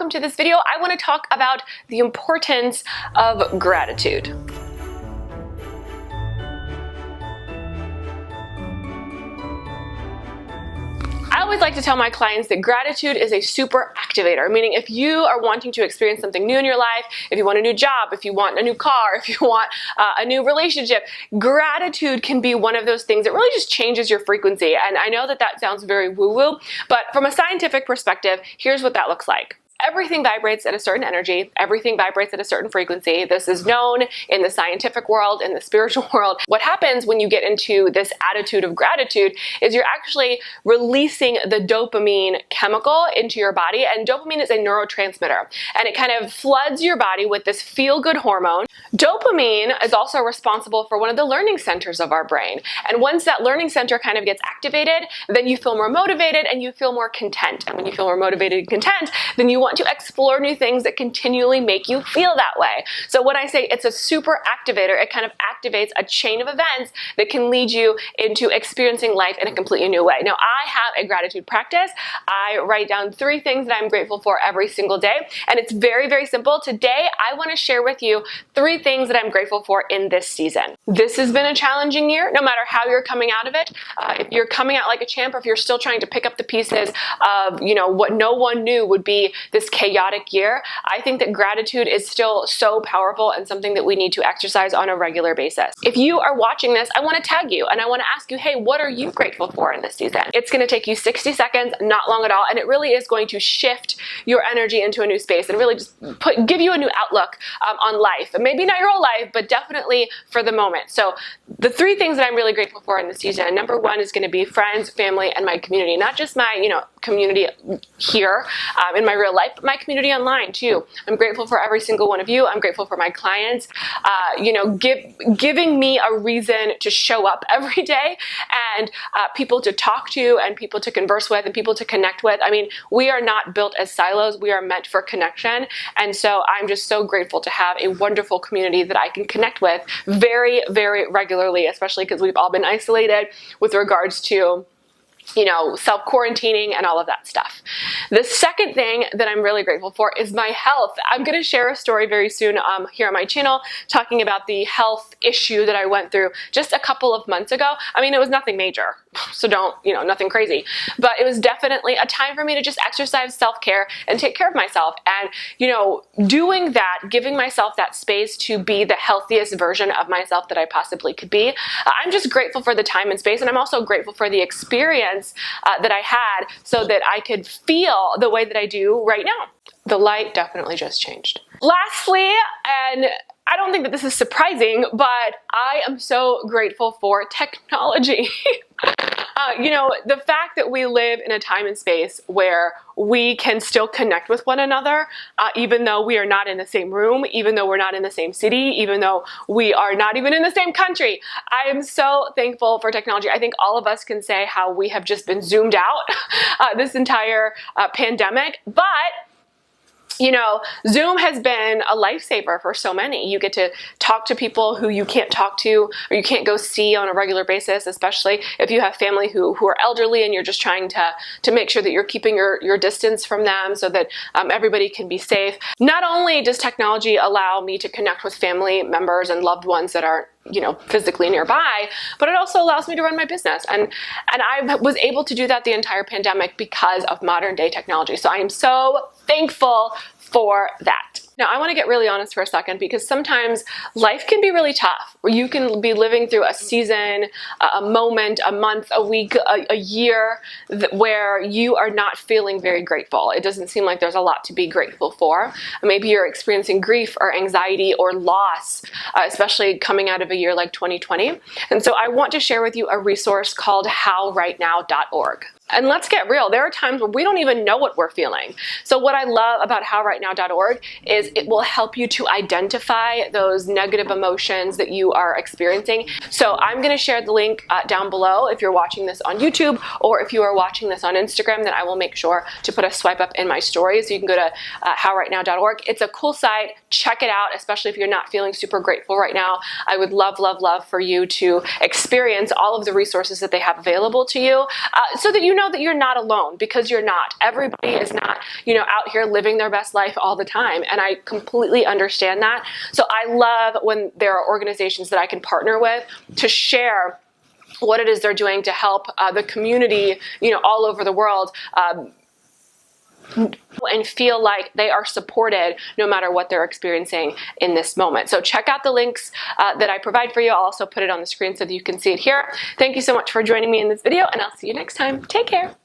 welcome to this video. I want to talk about the importance of gratitude. I always like to tell my clients that gratitude is a super activator, meaning if you are wanting to experience something new in your life, if you want a new job, if you want a new car, if you want a new relationship, gratitude can be one of those things that really just changes your frequency. And I know that that sounds very woo-woo, but from a scientific perspective, here's what that looks like. Everything vibrates at a certain energy. Everything vibrates at a certain frequency. This is known in the scientific world, in the spiritual world. What happens when you get into this attitude of gratitude is you're actually releasing the dopamine chemical into your body, and dopamine is a neurotransmitter, and it kind of floods your body with this feel-good hormone. Dopamine is also responsible for one of the learning centers of our brain, and once that learning center kind of gets activated, then you feel more motivated and you feel more content, and when you feel more motivated and content, then you want to explore new things that continually make you feel that way. So when I say it's a super activator, it kind of activates a chain of events that can lead you into experiencing life in a completely new way. Now, I have a gratitude practice. I write down 3 things that I'm grateful for every single day, and it's very, very simple. Today, I want to share with you 3 things that I'm grateful for in this season. This has been a challenging year, no matter how you're coming out of it. If you're coming out like a champ, or if you're still trying to pick up the pieces of, what no one knew would be this chaotic year, I think that gratitude is still so powerful and something that we need to exercise on a regular basis. If you are watching this, I want to tag you and I want to ask you, hey, what are you grateful for in this season? It's going to take you 60 seconds, not long at all, and it really is going to shift your energy into a new space and really just give you a new outlook on life. Maybe not your whole life, but definitely for the moment. So the 3 things that I'm really grateful for in this season, number 1 is going to be friends, family, and my community. Not just my, community here in my real life, but my community online too. I'm grateful for every single one of you. I'm grateful for my clients, giving me a reason to show up every day, and people to talk to, and people to converse with, and people to connect with. I mean, we are not built as silos. We are meant for connection. And so I'm just so grateful to have a wonderful community that I can connect with very, very regularly, especially because we've all been isolated with regards to self-quarantining and all of that stuff. The second thing that I'm really grateful for is my health. I'm going to share a story very soon here on my channel talking about the health issue that I went through just a couple of months ago. I mean, it was nothing major, so don't, nothing crazy, but it was definitely a time for me to just exercise self-care and take care of myself. And, doing that, giving myself that space to be the healthiest version of myself that I possibly could be. I'm just grateful for the time and space, and I'm also grateful for the experience that I had so that I could feel the way that I do right now. The light definitely just changed. Lastly, and I don't think that this is surprising, but I am so grateful for technology. The fact that we live in a time and space where we can still connect with one another, even though we are not in the same room, even though we're not in the same city, even though we are not even in the same country. I am so thankful for technology. I think all of us can say how we have just been zoomed out this entire pandemic, but Zoom has been a lifesaver for so many. You get to talk to people who you can't talk to or you can't go see on a regular basis, especially if you have family who are elderly and you're just trying to make sure that you're keeping your distance from them so that everybody can be safe. Not only does technology allow me to connect with family members and loved ones that aren't physically nearby, but it also allows me to run my business. And I was able to do that the entire pandemic because of modern day technology. So I am so thankful for that. Now, I want to get really honest for a second, because sometimes life can be really tough, where you can be living through a season, a moment, a month, a week, a year where you are not feeling very grateful. It doesn't seem like there's a lot to be grateful for. Maybe you're experiencing grief or anxiety or loss, especially coming out of a year like 2020. And so I want to share with you a resource called howrightnow.org. And let's get real, there are times where we don't even know what we're feeling. So what I love about howrightnow.org is it will help you to identify those negative emotions that you are experiencing. So I'm gonna share the link down below if you're watching this on YouTube, or if you are watching this on Instagram, then I will make sure to put a swipe up in my stories. So you can go to howrightnow.org. It's a cool site, check it out, especially if you're not feeling super grateful right now. I would love, love, love for you to experience all of the resources that they have available to you so that you know know that you're not alone, because you're not. Everybody is not, you know, out here living their best life all the time. And I completely understand that. So I love when there are organizations that I can partner with to share what it is they're doing to help the community, you know, all over the world, and feel like they are supported no matter what they're experiencing in this moment. So check out the links that I provide for you. I'll also put it on the screen so that you can see it here. Thank you so much for joining me in this video, and I'll see you next time. Take care.